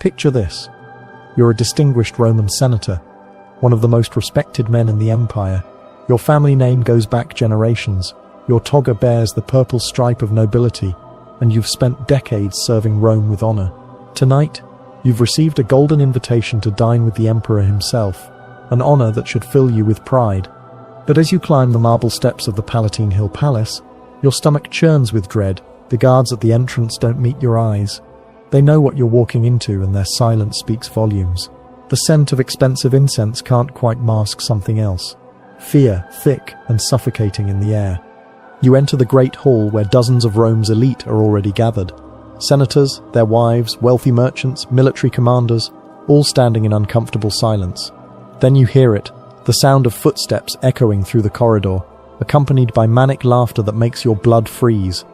Picture this. You're a distinguished Roman senator, one of the most respected men in the empire. Your family name goes back generations. Your toga bears the purple stripe of nobility, and you've spent decades serving Rome with honor. Tonight, you've received a golden invitation to dine with the emperor himself, an honor that should fill you with pride. But as you climb the marble steps of the Palatine Hill Palace, your stomach churns with dread. The guards at the entrance don't meet your eyes. They know what you're walking into, and their silence speaks volumes. The scent of expensive incense can't quite mask something else. Fear, thick and suffocating in the air. You enter the great hall where dozens of Rome's elite are already gathered. Senators, their wives, wealthy merchants, military commanders, all standing in uncomfortable silence. Then you hear it, the sound of footsteps echoing through the corridor, accompanied by manic laughter that makes your blood freeze.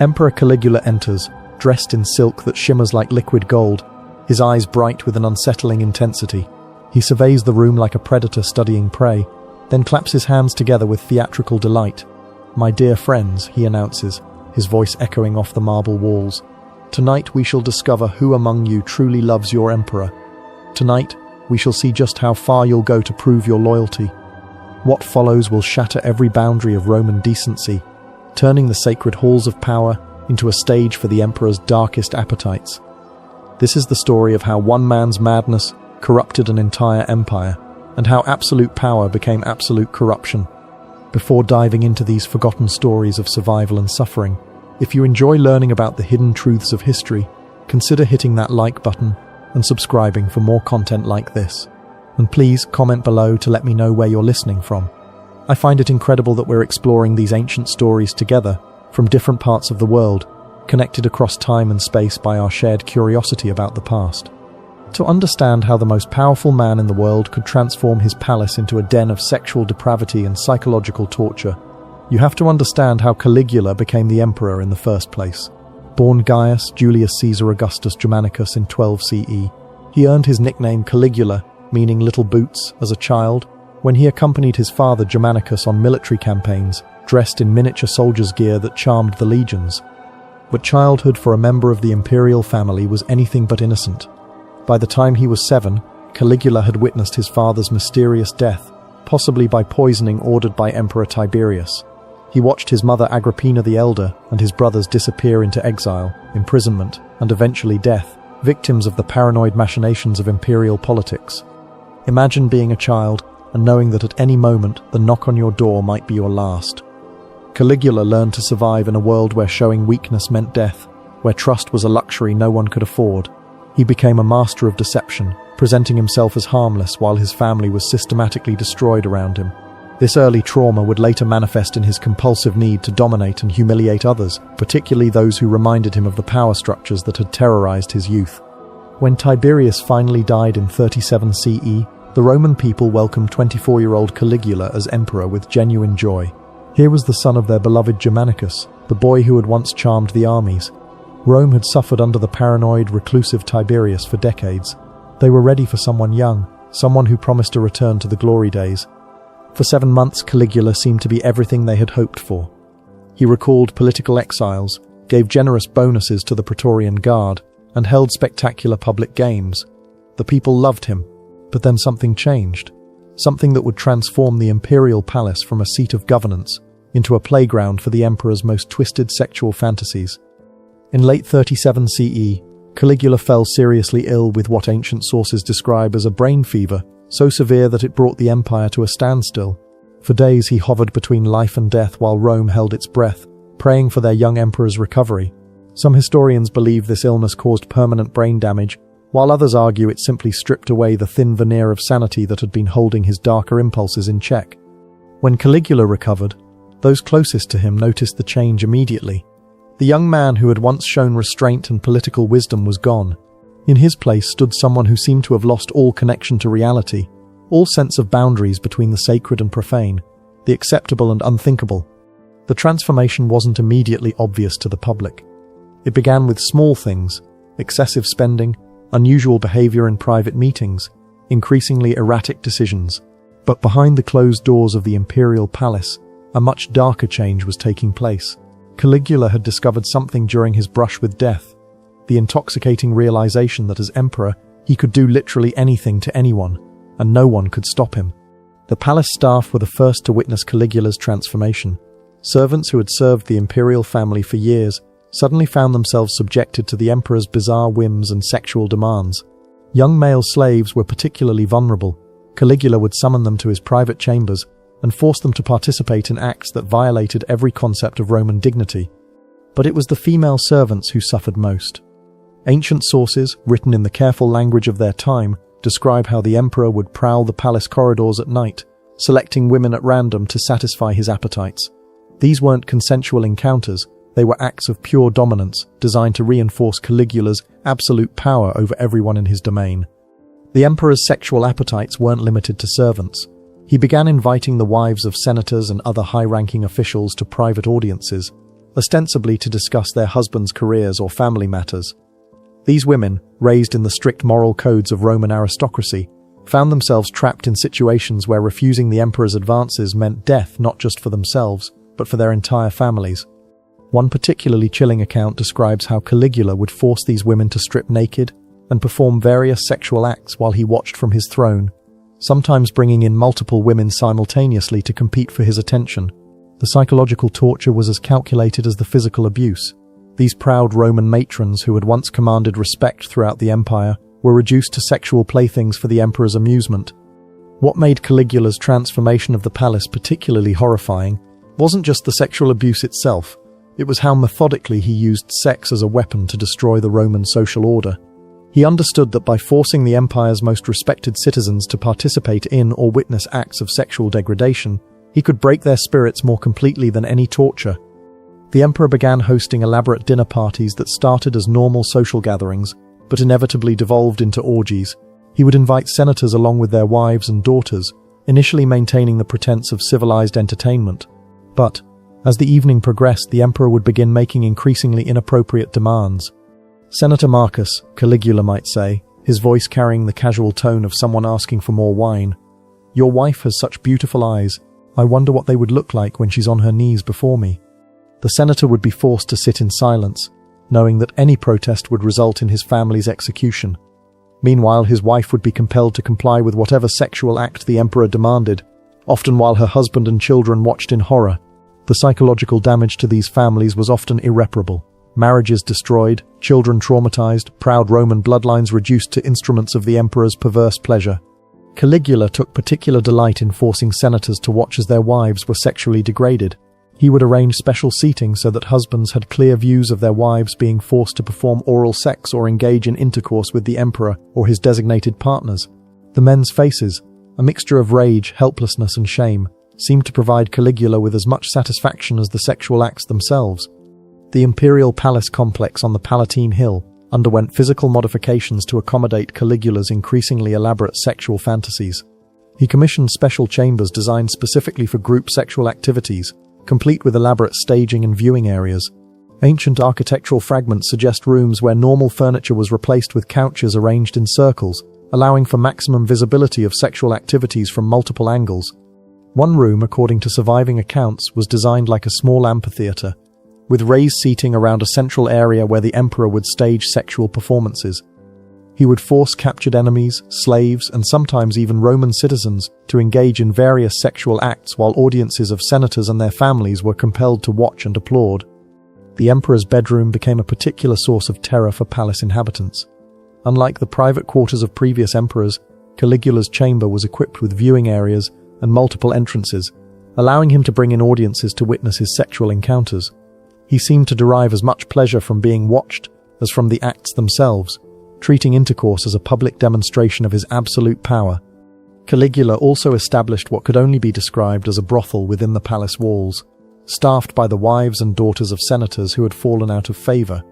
Emperor Caligula enters, dressed in silk that shimmers like liquid gold, his eyes bright with an unsettling intensity. He surveys the room like a predator studying prey, then claps his hands together with theatrical delight. "My dear friends," he announces, his voice echoing off the marble walls. "Tonight we shall discover who among you truly loves your emperor. Tonight we shall see just how far you'll go to prove your loyalty. What follows will shatter every boundary of Roman decency, turning the sacred halls of power into a stage for the emperor's darkest appetites." This is the story of how one man's madness corrupted an entire empire, and how absolute power became absolute corruption. Before diving into these forgotten stories of survival and suffering, if you enjoy learning about the hidden truths of history, consider hitting that like button and subscribing for more content like this. And please comment below to let me know where you're listening from. I find it incredible that we're exploring these ancient stories together from different parts of the world, connected across time and space by our shared curiosity about the past. To understand how the most powerful man in the world could transform his palace into a den of sexual depravity and psychological torture, you have to understand how Caligula became the emperor in the first place. Born Gaius Julius Caesar Augustus Germanicus in 12 CE, he earned his nickname Caligula, meaning little boots, as a child, when he accompanied his father Germanicus on military campaigns, dressed in miniature soldier's gear that charmed the legions. But childhood for a member of the imperial family was anything but innocent. By the time he was 7, Caligula had witnessed his father's mysterious death, possibly by poisoning ordered by Emperor Tiberius. He watched his mother Agrippina the Elder and his brothers disappear into exile, imprisonment, and eventually death, victims of the paranoid machinations of imperial politics. Imagine being a child and knowing that at any moment the knock on your door might be your last. Caligula learned to survive in a world where showing weakness meant death, where trust was a luxury no one could afford. He became a master of deception, presenting himself as harmless while his family was systematically destroyed around him. This early trauma would later manifest in his compulsive need to dominate and humiliate others, particularly those who reminded him of the power structures that had terrorized his youth. When Tiberius finally died in 37 CE, the Roman people welcomed 24-year-old Caligula as emperor with genuine joy. Here was the son of their beloved Germanicus, the boy who had once charmed the armies. Rome had suffered under the paranoid, reclusive Tiberius for decades. They were ready for someone young, someone who promised a return to the glory days. For 7 months, Caligula seemed to be everything they had hoped for. He recalled political exiles, gave generous bonuses to the Praetorian Guard, and held spectacular public games. The people loved him, but then something changed. Something that would transform the imperial palace from a seat of governance into a playground for the emperor's most twisted sexual fantasies. In late 37 CE, Caligula fell seriously ill with what ancient sources describe as a brain fever, so severe that it brought the empire to a standstill. For days he hovered between life and death while Rome held its breath, praying for their young emperor's recovery. Some historians believe this illness caused permanent brain damage, while others argue it simply stripped away the thin veneer of sanity that had been holding his darker impulses in check. When Caligula recovered, those closest to him noticed the change immediately. The young man who had once shown restraint and political wisdom was gone. In his place stood someone who seemed to have lost all connection to reality, all sense of boundaries between the sacred and profane, the acceptable and unthinkable. The transformation wasn't immediately obvious to the public. It began with small things: excessive spending, unusual behavior in private meetings, increasingly erratic decisions. But behind the closed doors of the imperial palace, a much darker change was taking place. Caligula had discovered something during his brush with death. the intoxicating realization that as emperor, he could do literally anything to anyone, and no one could stop him. The palace staff were the first to witness Caligula's transformation. Servants who had served the imperial family for years suddenly found themselves subjected to the emperor's bizarre whims and sexual demands. Young male slaves were particularly vulnerable. Caligula would summon them to his private chambers and force them to participate in acts that violated every concept of Roman dignity. But it was the female servants who suffered most. Ancient sources, written in the careful language of their time, describe how the emperor would prowl the palace corridors at night, selecting women at random to satisfy his appetites. These weren't consensual encounters, they were acts of pure dominance, designed to reinforce Caligula's absolute power over everyone in his domain. The emperor's sexual appetites weren't limited to servants. He began inviting the wives of senators and other high-ranking officials to private audiences, ostensibly to discuss their husbands' careers or family matters. These women, raised in the strict moral codes of Roman aristocracy, found themselves trapped in situations where refusing the emperor's advances meant death not just for themselves, but for their entire families. One particularly chilling account describes how Caligula would force these women to strip naked and perform various sexual acts while he watched from his throne, sometimes bringing in multiple women simultaneously to compete for his attention. The psychological torture was as calculated as the physical abuse. These proud Roman matrons who had once commanded respect throughout the empire were reduced to sexual playthings for the emperor's amusement. What made Caligula's transformation of the palace particularly horrifying wasn't just the sexual abuse itself, it was how methodically he used sex as a weapon to destroy the Roman social order. He understood that by forcing the empire's most respected citizens to participate in or witness acts of sexual degradation, he could break their spirits more completely than any torture. The emperor began hosting elaborate dinner parties that started as normal social gatherings, but inevitably devolved into orgies. He would invite senators along with their wives and daughters, initially maintaining the pretense of civilized entertainment. But, as the evening progressed, the emperor would begin making increasingly inappropriate demands. Senator Marcus, Caligula might say, his voice carrying the casual tone of someone asking for more wine. "Your wife has such beautiful eyes. I wonder what they would look like when she's on her knees before me." The senator would be forced to sit in silence, knowing that any protest would result in his family's execution. Meanwhile, his wife would be compelled to comply with whatever sexual act the emperor demanded, often while her husband and children watched in horror. The psychological damage to these families was often irreparable. Marriages destroyed, children traumatized, proud Roman bloodlines reduced to instruments of the emperor's perverse pleasure. Caligula took particular delight in forcing senators to watch as their wives were sexually degraded. He would arrange special seating so that husbands had clear views of their wives being forced to perform oral sex or engage in intercourse with the emperor or his designated partners. The men's faces, a mixture of rage, helplessness, and shame, seemed to provide Caligula with as much satisfaction as the sexual acts themselves. The imperial palace complex on the Palatine Hill underwent physical modifications to accommodate Caligula's increasingly elaborate sexual fantasies. He commissioned special chambers designed specifically for group sexual activities, complete with elaborate staging and viewing areas. Ancient architectural fragments suggest rooms where normal furniture was replaced with couches arranged in circles, allowing for maximum visibility of sexual activities from multiple angles. One room, according to surviving accounts, was designed like a small amphitheater, with raised seating around a central area where the emperor would stage sexual performances. He would force captured enemies, slaves, and sometimes even Roman citizens to engage in various sexual acts while audiences of senators and their families were compelled to watch and applaud. The emperor's bedroom became a particular source of terror for palace inhabitants. Unlike the private quarters of previous emperors, Caligula's chamber was equipped with viewing areas and multiple entrances, allowing him to bring in audiences to witness his sexual encounters. He seemed to derive as much pleasure from being watched as from the acts themselves, treating intercourse as a public demonstration of his absolute power. Caligula also established what could only be described as a brothel within the palace walls, staffed by the wives and daughters of senators who had fallen out of favor.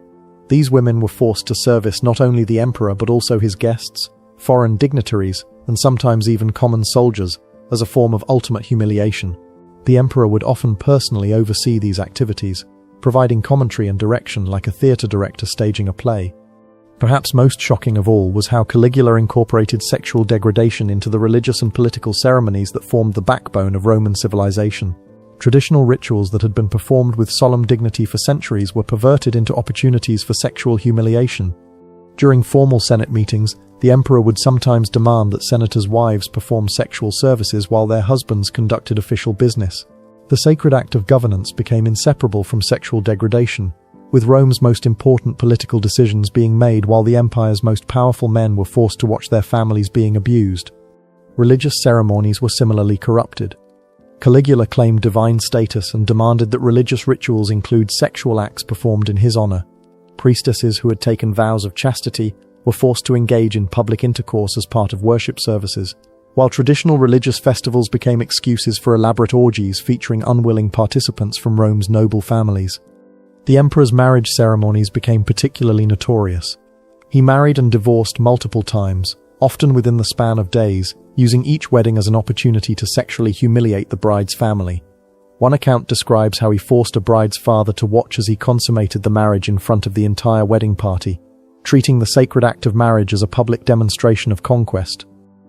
These women were forced to service not only the emperor but also his guests, foreign dignitaries, and sometimes even common soldiers, as a form of ultimate humiliation. The emperor would often personally oversee these activities, providing commentary and direction like a theatre director staging a play. Perhaps most shocking of all was how Caligula incorporated sexual degradation into the religious and political ceremonies that formed the backbone of Roman civilization. Traditional rituals that had been performed with solemn dignity for centuries were perverted into opportunities for sexual humiliation. During formal Senate meetings, the emperor would sometimes demand that senators' wives perform sexual services while their husbands conducted official business. The sacred act of governance became inseparable from sexual degradation, with Rome's most important political decisions being made while the empire's most powerful men were forced to watch their families being abused. Religious ceremonies were similarly corrupted. Caligula claimed divine status and demanded that religious rituals include sexual acts performed in his honor. Priestesses who had taken vows of chastity were forced to engage in public intercourse as part of worship services, while traditional religious festivals became excuses for elaborate orgies featuring unwilling participants from Rome's noble families. The emperor's marriage ceremonies became particularly notorious. He married and divorced multiple times, often within the span of days, using each wedding as an opportunity to sexually humiliate the bride's family. One account describes how he forced a bride's father to watch as he consummated the marriage in front of the entire wedding party, treating the sacred act of marriage as a public demonstration of conquest.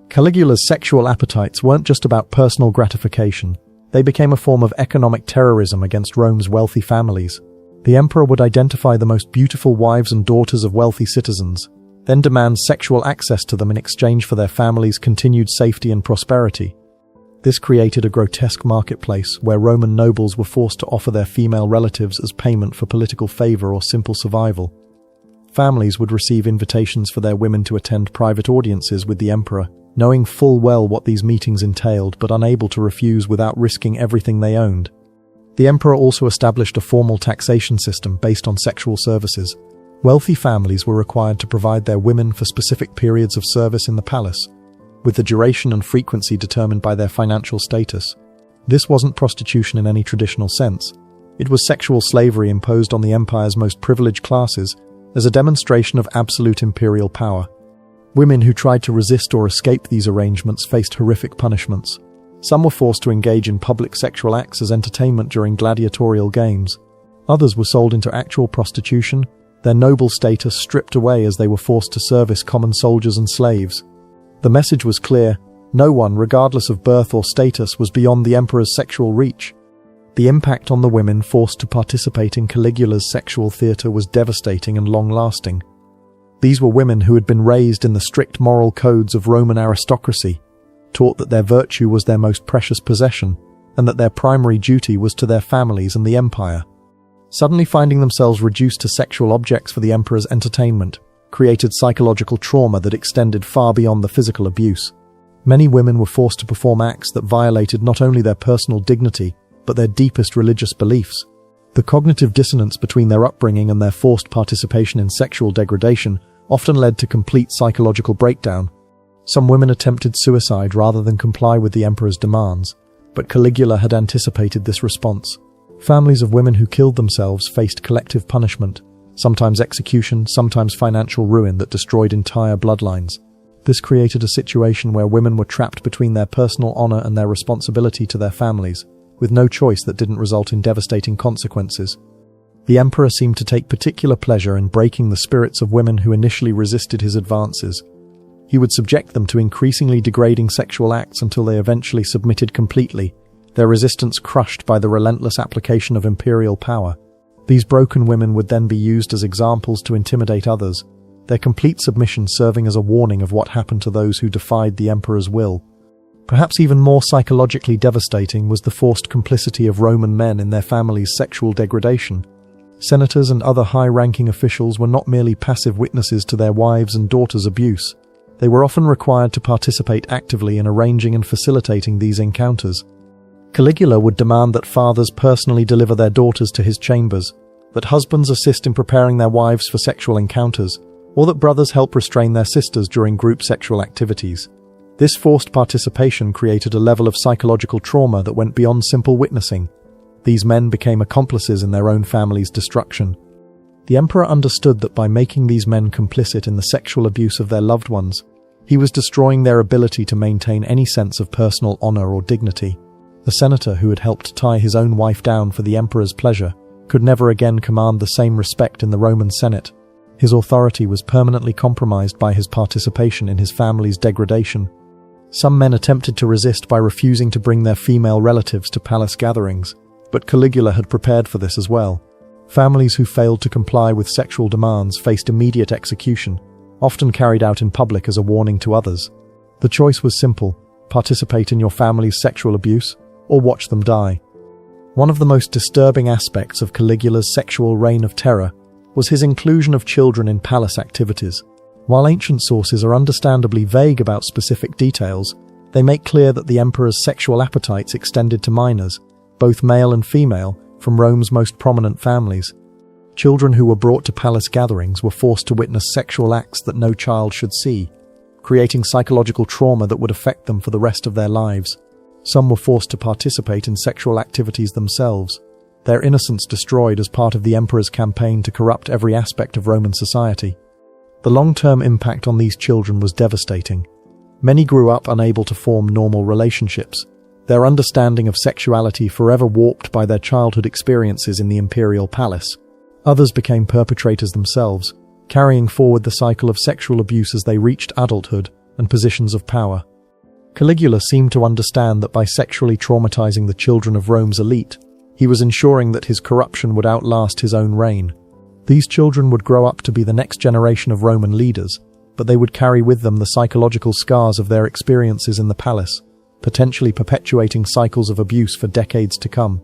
Caligula's sexual appetites weren't just about personal gratification. They became a form of economic terrorism against Rome's wealthy families. The emperor would identify the most beautiful wives and daughters of wealthy citizens, then demand sexual access to them in exchange for their families' continued safety and prosperity. This created a grotesque marketplace where Roman nobles were forced to offer their female relatives as payment for political favor or simple survival. Families would receive invitations for their women to attend private audiences with the emperor, knowing full well what these meetings entailed but unable to refuse without risking everything they owned. The emperor also established a formal taxation system based on sexual services. Wealthy families were required to provide their women for specific periods of service in the palace, with the duration and frequency determined by their financial status. This wasn't prostitution in any traditional sense. It was sexual slavery imposed on the empire's most privileged classes as a demonstration of absolute imperial power. Women who tried to resist or escape these arrangements faced horrific punishments. Some were forced to engage in public sexual acts as entertainment during gladiatorial games. Others were sold into actual prostitution, their noble status stripped away as they were forced to service common soldiers and slaves. The message was clear: no one, regardless of birth or status, was beyond the emperor's sexual reach. The impact on the women forced to participate in Caligula's sexual theatre was devastating and long-lasting. These were women who had been raised in the strict moral codes of Roman aristocracy, taught that their virtue was their most precious possession, and that their primary duty was to their families and the empire. Suddenly finding themselves reduced to sexual objects for the emperor's entertainment created psychological trauma that extended far beyond the physical abuse. Many women were forced to perform acts that violated not only their personal dignity, but their deepest religious beliefs. The cognitive dissonance between their upbringing and their forced participation in sexual degradation often led to complete psychological breakdown. Some women attempted suicide rather than comply with the emperor's demands, but Caligula had anticipated this response. Families of women who killed themselves faced collective punishment, sometimes execution, sometimes financial ruin that destroyed entire bloodlines. This created a situation where women were trapped between their personal honor and their responsibility to their families, with no choice that didn't result in devastating consequences. The emperor seemed to take particular pleasure in breaking the spirits of women who initially resisted his advances. He would subject them to increasingly degrading sexual acts until they eventually submitted completely, their resistance crushed by the relentless application of imperial power. These broken women would then be used as examples to intimidate others, their complete submission serving as a warning of what happened to those who defied the emperor's will. Perhaps even more psychologically devastating was the forced complicity of Roman men in their families' sexual degradation. Senators and other high-ranking officials were not merely passive witnesses to their wives' and daughters' abuse. They were often required to participate actively in arranging and facilitating these encounters. Caligula would demand that fathers personally deliver their daughters to his chambers, that husbands assist in preparing their wives for sexual encounters, or that brothers help restrain their sisters during group sexual activities. This forced participation created a level of psychological trauma that went beyond simple witnessing. These men became accomplices in their own family's destruction. The emperor understood that by making these men complicit in the sexual abuse of their loved ones, he was destroying their ability to maintain any sense of personal honor or dignity. The senator who had helped tie his own wife down for the emperor's pleasure could never again command the same respect in the Roman Senate. His authority was permanently compromised by his participation in his family's degradation. Some men attempted to resist by refusing to bring their female relatives to palace gatherings, But Caligula had prepared for this as well. Families who failed to comply with sexual demands faced immediate execution, often carried out in public as a warning to others. The choice was simple: participate in your family's sexual abuse, or watch them die. One of the most disturbing aspects of Caligula's sexual reign of terror was his inclusion of children in palace activities. While ancient sources are understandably vague about specific details, they make clear that the emperor's sexual appetites extended to minors, both male and female, from Rome's most prominent families. Children who were brought to palace gatherings were forced to witness sexual acts that no child should see, creating psychological trauma that would affect them for the rest of their lives. Some were forced to participate in sexual activities themselves, their innocence destroyed as part of the emperor's campaign to corrupt every aspect of Roman society. The long-term impact on these children was devastating. Many grew up unable to form normal relationships, their understanding of sexuality forever warped by their childhood experiences in the imperial palace. Others became perpetrators themselves, carrying forward the cycle of sexual abuse as they reached adulthood and positions of power. Caligula seemed to understand that by sexually traumatizing the children of Rome's elite, he was ensuring that his corruption would outlast his own reign. These children would grow up to be the next generation of Roman leaders, but they would carry with them the psychological scars of their experiences in the palace, potentially perpetuating cycles of abuse for decades to come.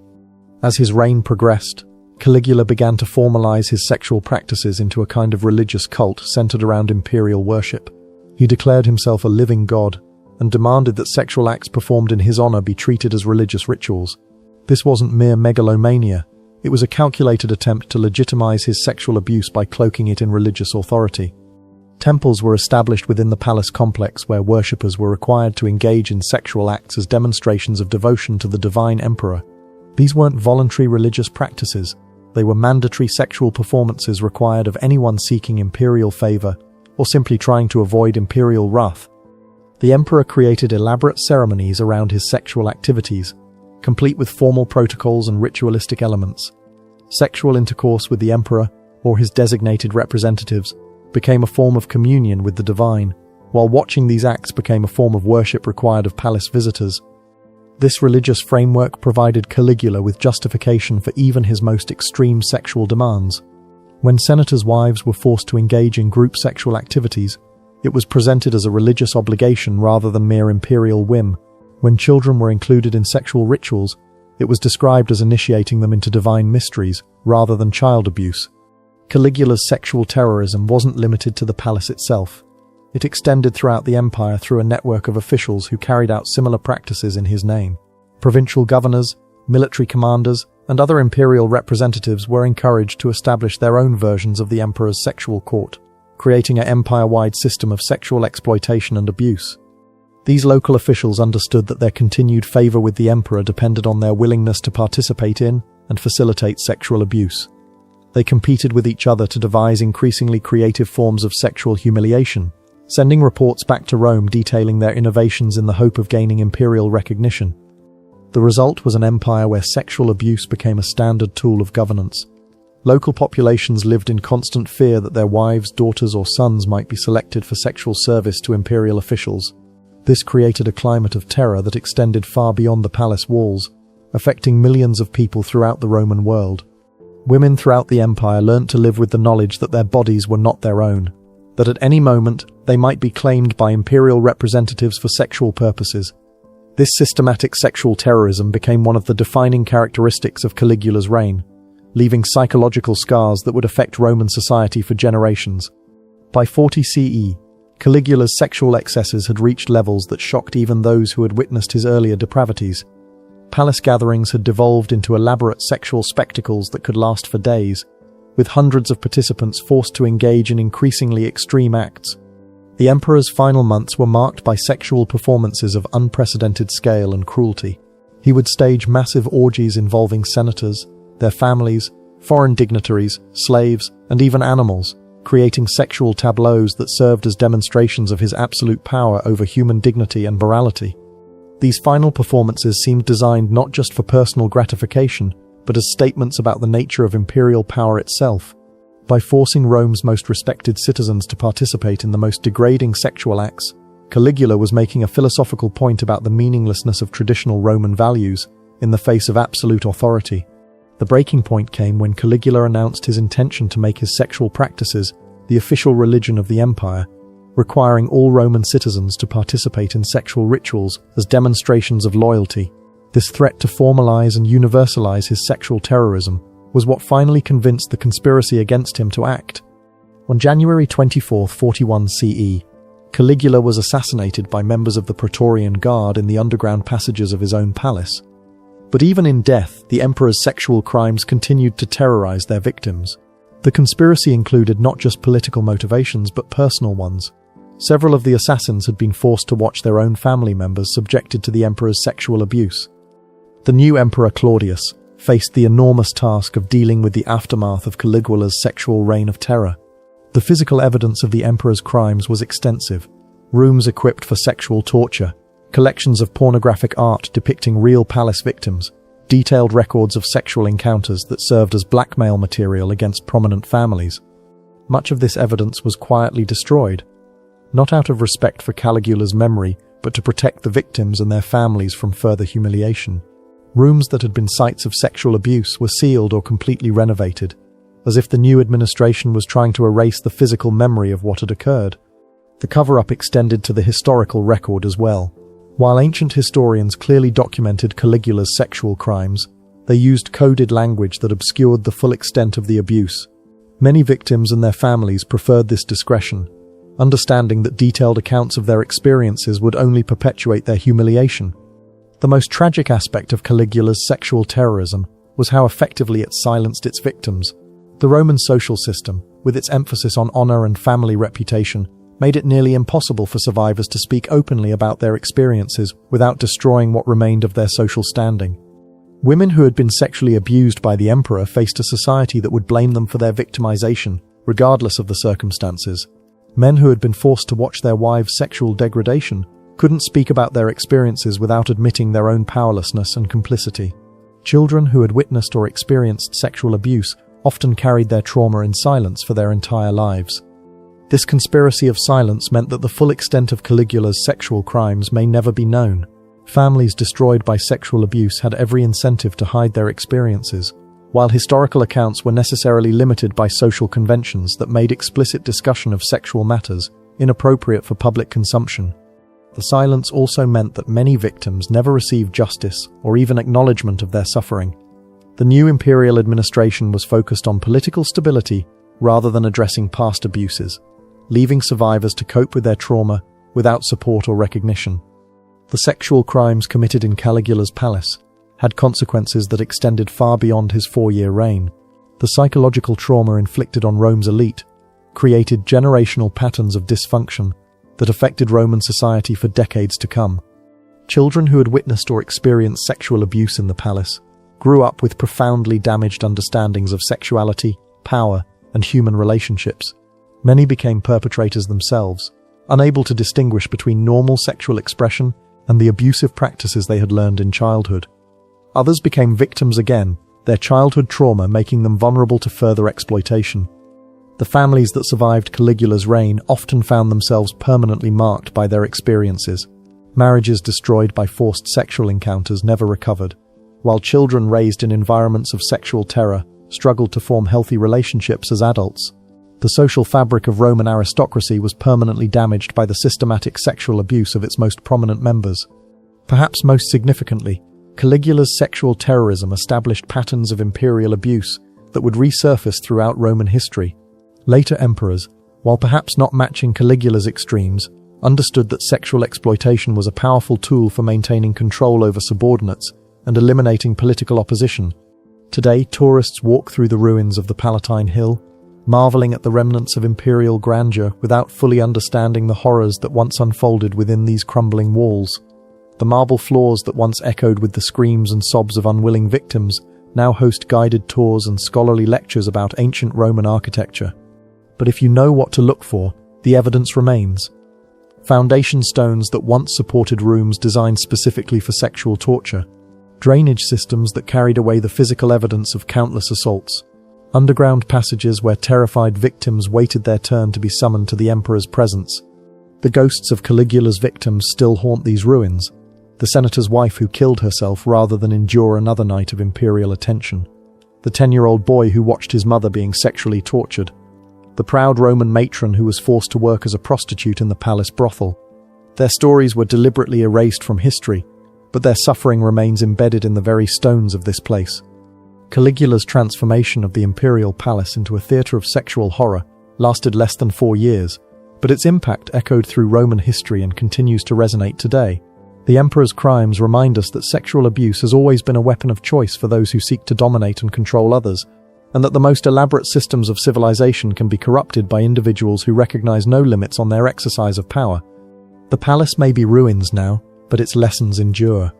As his reign progressed, Caligula began to formalize his sexual practices into a kind of religious cult centered around imperial worship. He declared himself a living god, and demanded that sexual acts performed in his honor be treated as religious rituals. This wasn't mere megalomania, it was a calculated attempt to legitimize his sexual abuse by cloaking it in religious authority. Temples were established within the palace complex where worshippers were required to engage in sexual acts as demonstrations of devotion to the divine emperor. These weren't voluntary religious practices, they were mandatory sexual performances required of anyone seeking imperial favor or simply trying to avoid imperial wrath. The emperor created elaborate ceremonies around his sexual activities, complete with formal protocols and ritualistic elements. Sexual intercourse with the emperor, or his designated representatives, became a form of communion with the divine, while watching these acts became a form of worship required of palace visitors. This religious framework provided Caligula with justification for even his most extreme sexual demands. When senators' wives were forced to engage in group sexual activities, it was presented as a religious obligation rather than mere imperial whim. When children were included in sexual rituals, it was described as initiating them into divine mysteries rather than child abuse. Caligula's sexual terrorism wasn't limited to the palace itself. It extended throughout the empire through a network of officials who carried out similar practices in his name. Provincial governors, military commanders, and other imperial representatives were encouraged to establish their own versions of the emperor's sexual court, creating an empire-wide system of sexual exploitation and abuse. These local officials understood that their continued favor with the emperor depended on their willingness to participate in and facilitate sexual abuse. They competed with each other to devise increasingly creative forms of sexual humiliation, sending reports back to Rome detailing their innovations in the hope of gaining imperial recognition. The result was an empire where sexual abuse became a standard tool of governance. Local populations lived in constant fear that their wives, daughters, or sons might be selected for sexual service to imperial officials. This created a climate of terror that extended far beyond the palace walls, affecting millions of people throughout the Roman world. Women throughout the empire learned to live with the knowledge that their bodies were not their own, that at any moment they might be claimed by imperial representatives for sexual purposes. This systematic sexual terrorism became one of the defining characteristics of Caligula's reign, leaving psychological scars that would affect Roman society for generations. By 40 CE, Caligula's sexual excesses had reached levels that shocked even those who had witnessed his earlier depravities. Palace gatherings had devolved into elaborate sexual spectacles that could last for days, with hundreds of participants forced to engage in increasingly extreme acts. The emperor's final months were marked by sexual performances of unprecedented scale and cruelty. He would stage massive orgies involving senators, their families, foreign dignitaries, slaves, and even animals, creating sexual tableaus that served as demonstrations of his absolute power over human dignity and morality. These final performances seemed designed not just for personal gratification, but as statements about the nature of imperial power itself. By forcing Rome's most respected citizens to participate in the most degrading sexual acts, Caligula was making a philosophical point about the meaninglessness of traditional Roman values in the face of absolute authority. The breaking point came when Caligula announced his intention to make his sexual practices the official religion of the empire, requiring all Roman citizens to participate in sexual rituals as demonstrations of loyalty. This threat to formalize and universalize his sexual terrorism was what finally convinced the conspiracy against him to act. On January 24, 41 CE, Caligula was assassinated by members of the Praetorian Guard in the underground passages of his own palace. But even in death, the emperor's sexual crimes continued to terrorize their victims. The conspiracy included not just political motivations but personal ones. Several of the assassins had been forced to watch their own family members subjected to the emperor's sexual abuse. The new emperor Claudius faced the enormous task of dealing with the aftermath of Caligula's sexual reign of terror. The physical evidence of the emperor's crimes was extensive. Rooms equipped for sexual torture, collections of pornographic art depicting real palace victims, detailed records of sexual encounters that served as blackmail material against prominent families. Much of this evidence was quietly destroyed, not out of respect for Caligula's memory, but to protect the victims and their families from further humiliation. Rooms that had been sites of sexual abuse were sealed or completely renovated, as if the new administration was trying to erase the physical memory of what had occurred. The cover-up extended to the historical record as well. While ancient historians clearly documented Caligula's sexual crimes, they used coded language that obscured the full extent of the abuse. Many victims and their families preferred this discretion, understanding that detailed accounts of their experiences would only perpetuate their humiliation. The most tragic aspect of Caligula's sexual terrorism was how effectively it silenced its victims. The Roman social system, with its emphasis on honor and family reputation, made it nearly impossible for survivors to speak openly about their experiences without destroying what remained of their social standing. Women who had been sexually abused by the emperor faced a society that would blame them for their victimization, regardless of the circumstances. Men who had been forced to watch their wives' sexual degradation couldn't speak about their experiences without admitting their own powerlessness and complicity. Children who had witnessed or experienced sexual abuse often carried their trauma in silence for their entire lives. This conspiracy of silence meant that the full extent of Caligula's sexual crimes may never be known. Families destroyed by sexual abuse had every incentive to hide their experiences, while historical accounts were necessarily limited by social conventions that made explicit discussion of sexual matters inappropriate for public consumption. The silence also meant that many victims never received justice or even acknowledgement of their suffering. The new imperial administration was focused on political stability rather than addressing past abuses, leaving survivors to cope with their trauma without support or recognition. The sexual crimes committed in Caligula's palace had consequences that extended far beyond his 4-year reign. The psychological trauma inflicted on Rome's elite created generational patterns of dysfunction that affected Roman society for decades to come. Children who had witnessed or experienced sexual abuse in the palace grew up with profoundly damaged understandings of sexuality, power, and human relationships. Many became perpetrators themselves, unable to distinguish between normal sexual expression and the abusive practices they had learned in childhood. Others became victims again, their childhood trauma making them vulnerable to further exploitation. The families that survived Caligula's reign often found themselves permanently marked by their experiences. Marriages destroyed by forced sexual encounters never recovered, while children raised in environments of sexual terror struggled to form healthy relationships as adults. The social fabric of Roman aristocracy was permanently damaged by the systematic sexual abuse of its most prominent members. Perhaps most significantly, Caligula's sexual terrorism established patterns of imperial abuse that would resurface throughout Roman history. Later emperors, while perhaps not matching Caligula's extremes, understood that sexual exploitation was a powerful tool for maintaining control over subordinates and eliminating political opposition. Today, tourists walk through the ruins of the Palatine Hill, marveling at the remnants of imperial grandeur without fully understanding the horrors that once unfolded within these crumbling walls. The marble floors that once echoed with the screams and sobs of unwilling victims now host guided tours and scholarly lectures about ancient Roman architecture. But if you know what to look for, the evidence remains. Foundation stones that once supported rooms designed specifically for sexual torture, drainage systems that carried away the physical evidence of countless assaults, underground passages where terrified victims waited their turn to be summoned to the emperor's presence. The ghosts of Caligula's victims still haunt these ruins, the senator's wife who killed herself rather than endure another night of imperial attention, the 10-year-old boy who watched his mother being sexually tortured, the proud Roman matron who was forced to work as a prostitute in the palace brothel. Their stories were deliberately erased from history, but their suffering remains embedded in the very stones of this place. Caligula's transformation of the imperial palace into a theatre of sexual horror lasted less than 4 years, but its impact echoed through Roman history and continues to resonate today. The emperor's crimes remind us that sexual abuse has always been a weapon of choice for those who seek to dominate and control others, and that the most elaborate systems of civilization can be corrupted by individuals who recognize no limits on their exercise of power. The palace may be ruins now, but its lessons endure.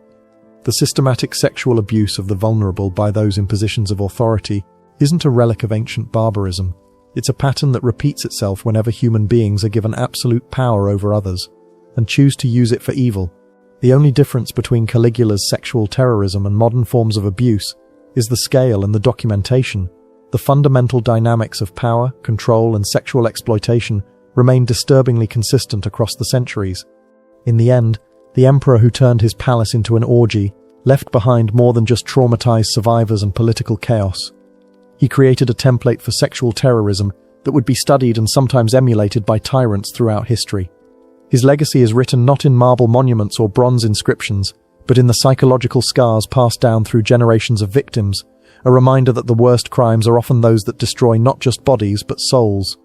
The systematic sexual abuse of the vulnerable by those in positions of authority isn't a relic of ancient barbarism. It's a pattern that repeats itself whenever human beings are given absolute power over others, and choose to use it for evil. The only difference between Caligula's sexual terrorism and modern forms of abuse is the scale and the documentation. The fundamental dynamics of power, control, and sexual exploitation remain disturbingly consistent across the centuries. In the end, the emperor who turned his palace into an orgy left behind more than just traumatized survivors and political chaos. He created a template for sexual terrorism that would be studied and sometimes emulated by tyrants throughout history. His legacy is written not in marble monuments or bronze inscriptions, but in the psychological scars passed down through generations of victims, a reminder that the worst crimes are often those that destroy not just bodies but souls.